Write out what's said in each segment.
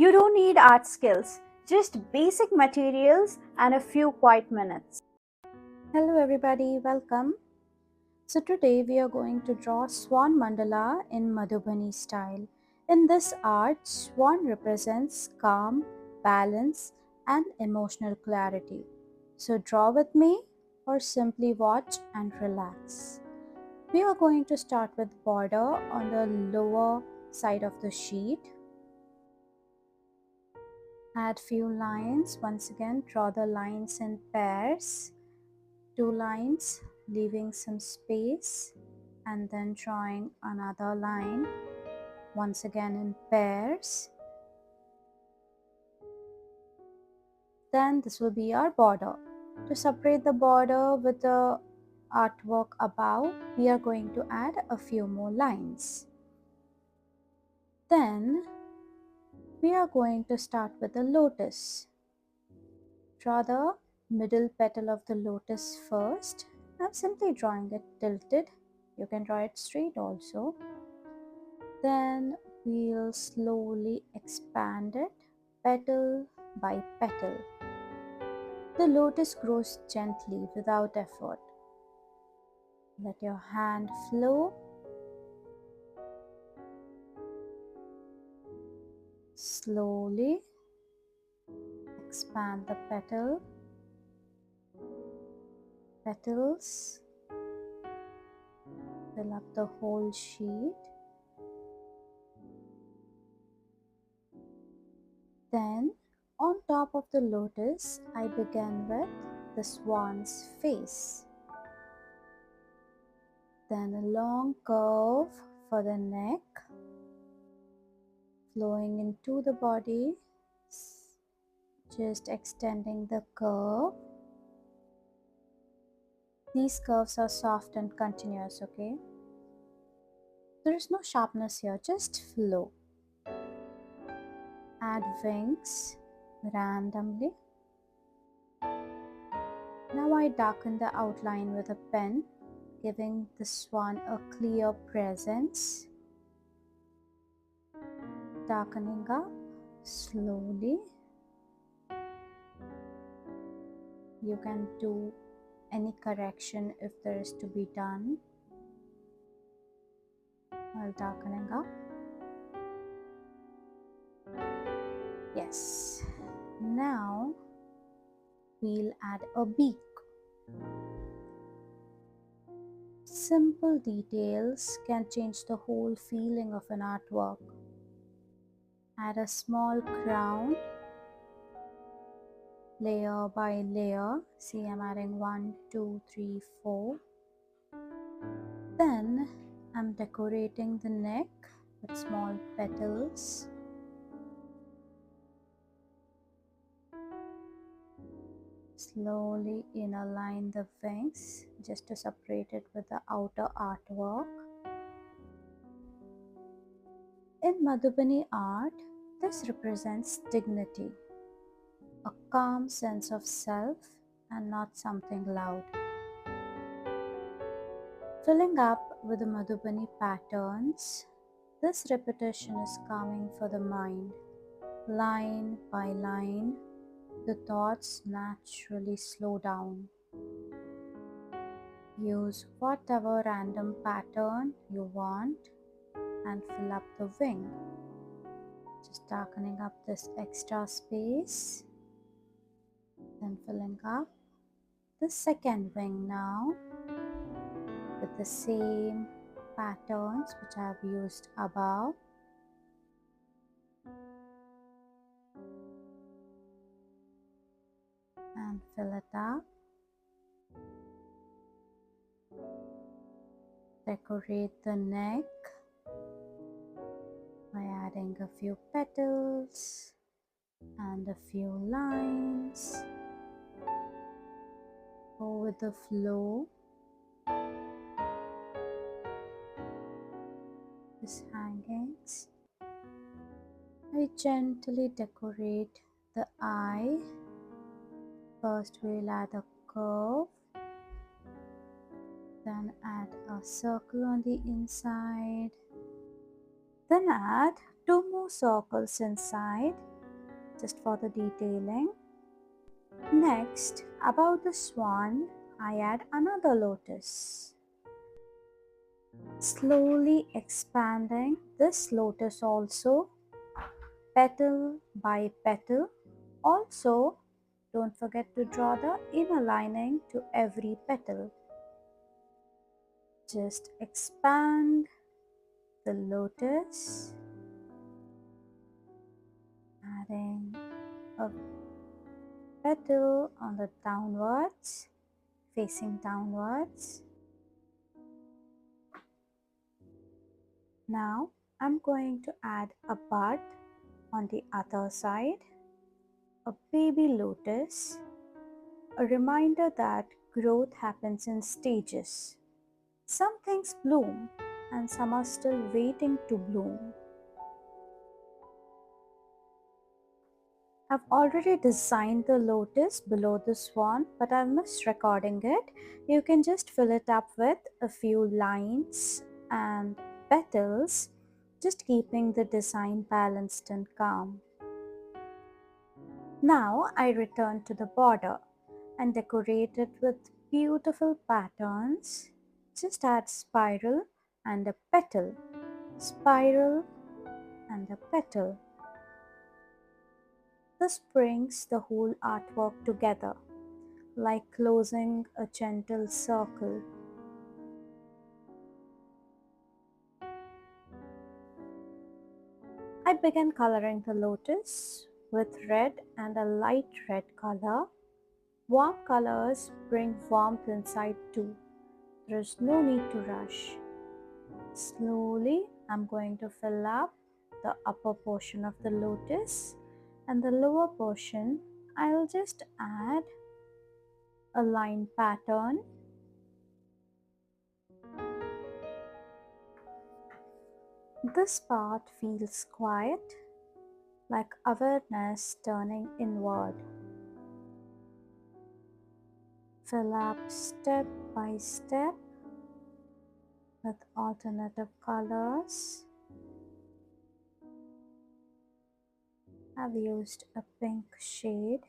You don't need art skills, just basic materials and a few quiet minutes. Hello everybody, welcome. So today we are going to draw Swan Mandala in Madhubani style. In this art, swan represents calm, balance and emotional clarity. So draw with me or simply watch and relax. We are going to start with border on the lower side of the sheet. Add few lines. Once again, draw the lines in pairs. 2 lines, leaving some space, and then drawing another line. Once again in pairs. Then this will be our border. To separate the border with the artwork above, we are going to add a few more lines. Then we are going to start with the lotus. Draw the middle petal of the lotus first. I'm simply drawing it tilted. You can draw it straight also. Then we'll slowly expand it petal by petal. The lotus grows gently without effort. Let your hand flow. Slowly expand the petals. Fill up the whole sheet. Then on top of the lotus, I began with the swan's face. Then a long curve for the neck, flowing into the body, just extending the curve. These curves are soft and continuous, okay? There is no sharpness here, just flow. Add wings randomly. Now I darken the outline with a pen, giving the swan a clear presence. Darkening up slowly. You can do any correction if there is to be done while darkening up. Yes. Now we'll add a beak. Simple details can change the whole feeling of an artwork. Add a small crown, layer by layer. See, I'm adding 1, 2, 3, 4. Then I'm decorating the neck with small petals. Slowly inner line the wings just to separate it with the outer artwork. In Madhubani art, this represents dignity, a calm sense of self and not something loud. Filling up with the Madhubani patterns, this repetition is calming for the mind. Line by line, the thoughts naturally slow down. Use whatever random pattern you want and fill up the wing. Just darkening up this extra space, then filling up the second wing now with the same patterns which I have used above. And fill it up. Decorate the neck by adding a few petals and a few lines. Go with the flow. These hangings. I gently decorate the eye. First we'll add a curve, then add a circle on the inside, then add 2 more circles inside just for the detailing. Next, above the swan, I add another lotus. Slowly expanding this lotus also, petal by petal. Also, don't forget to draw the inner lining to every petal. Just expand the lotus, adding a petal on the downwards, facing downwards. Now I'm going to add a bud on the other side, a baby lotus, a reminder that growth happens in stages. Some things bloom and some are still waiting to bloom. I've already designed the lotus below the swan, but I've missed recording it. You can just fill it up with a few lines and petals, just keeping the design balanced and calm. Now I return to the border and decorate it with beautiful patterns. Just add spiral and a petal, spiral and a petal. This brings the whole artwork together, like closing a gentle circle. I began coloring the lotus with red and a light red color. Warm colors bring warmth inside too. There is no need to rush. Slowly, I'm going to fill up the upper portion of the lotus, and the lower portion I'll just add a line pattern. This part feels quiet, like awareness turning inward. Fill up step by step with alternative colors. I've used a pink shade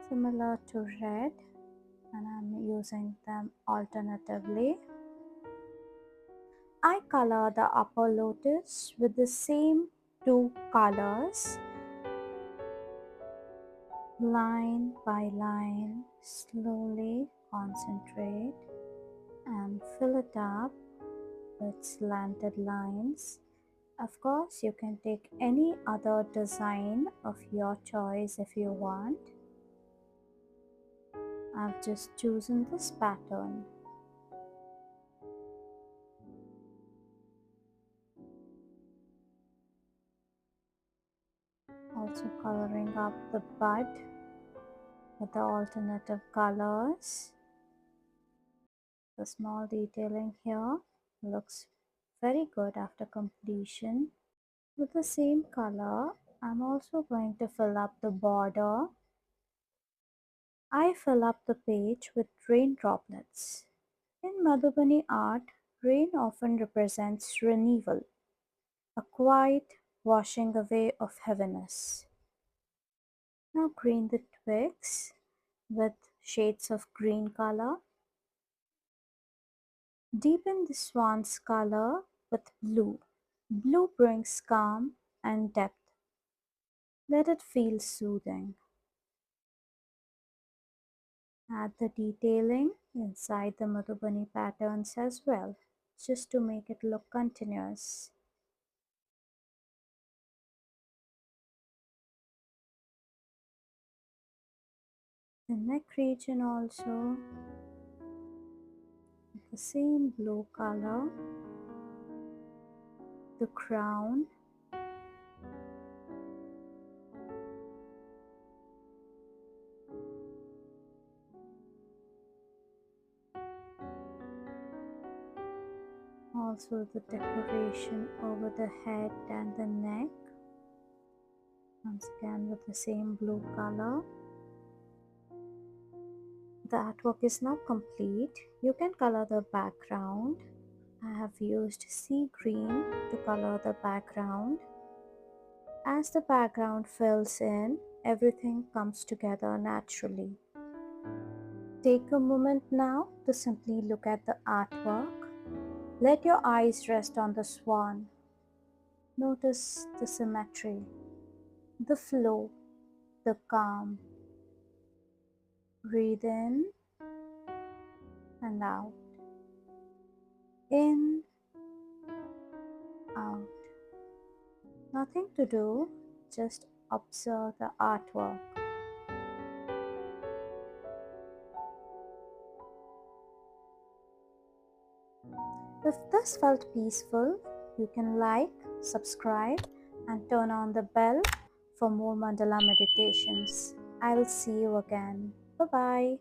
similar to red, and I'm using them alternatively. I color the upper lotus with the same two colors, line by line. Slowly concentrate and fill it up with slanted lines. Of course, you can take any other design of your choice if you want. I've just chosen this pattern. Also coloring up the bud with the alternative colors. The small detailing here looks very good after completion. With the same color, I'm also going to fill up the border. I fill up the page with rain droplets. In Madhubani art, rain often represents renewal, a quiet washing away of heaviness. Now green the twigs with shades of green color. Deepen the swan's color with blue. Blue brings calm and depth. Let it feel soothing. Add the detailing inside the Madhubani patterns as well, just to make it look continuous. The neck region also with the same blue color. The crown. Also the decoration over the head and the neck. Once again with the same blue color. The artwork is now complete. You can color the background. I have used sea green to color the background. As the background fills in, everything comes together naturally. Take a moment now to simply look at the artwork. Let your eyes rest on the swan. Notice the symmetry, the flow, the calm. Breathe in and out. In, out. Nothing to do, just observe the artwork. If this felt peaceful, you can like, subscribe, and turn on the bell for more mandala meditations. I'll see you again. Bye-bye.